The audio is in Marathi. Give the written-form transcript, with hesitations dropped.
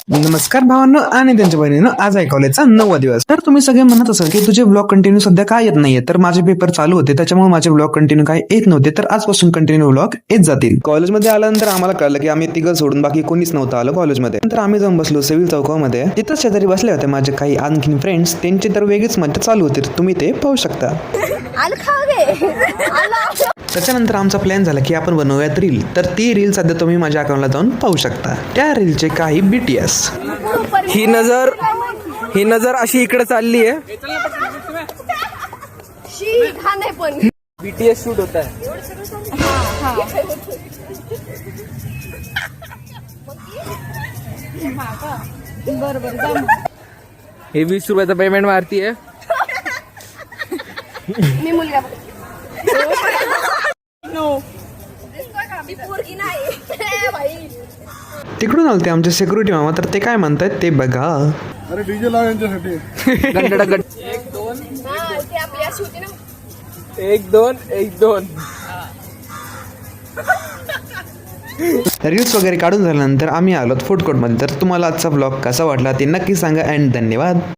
नमस्कार भावांनो आणि त्यांच्या बहिणीनं, आज आहे कॉलेजचा 9वा दिवस. तर तुम्ही सगळे म्हणत असाल की तुझे ब्लॉग कंटिन्यू सध्या काय येत नाहीये. तर माझे पेपर चालू होते त्याच्यामुळे माझे ब्लॉग कंटिन्यू काय येत नव्हते. तर आजपासून कंटिन्यू ब्लॉग येत जातील. कॉलेजमध्ये आल्यानंतर आम्हाला कळलं की आम्ही तिघं सोडून बाकी कोणीच नव्हतं आलं कॉलेजमध्ये. नंतर आम्ही जाऊन बसलो सिव्हिल चौकामध्ये. तिथं शेजारी बसले होते माझे काही आणखीन फ्रेंड्स. त्यांची तर वेगळीच मजा चालू होती. तुम्ही ते पाहू शकता. त्याच्यानंतर आमचा प्लॅन झाला की आपण बनवूयात रील. तर ती रील सध्या तुम्ही माझ्या अकाउंटला जाऊन पाहू शकता. त्या रीलचे काही BTS. ही नजर अशी इकडे चालली आहे. BTS शूट होत आहे. हे 20 रुपयाचा पेमेंट मारतीये. मी मुलगा तिकडून आलते आमचे सिक्युरिटी मामा. तर ते काय म्हणतायत ते बघा. अरे डीजे लाव यांच्यासाठी. 1 2 1 2. रील्स वगैरे काढून झाल्यानंतर आम्ही आलो फूड कोर्टमध्ये. तर तुम्हाला आजचा ब्लॉग कसा वाटला ते नक्की सांगा. अँड धन्यवाद.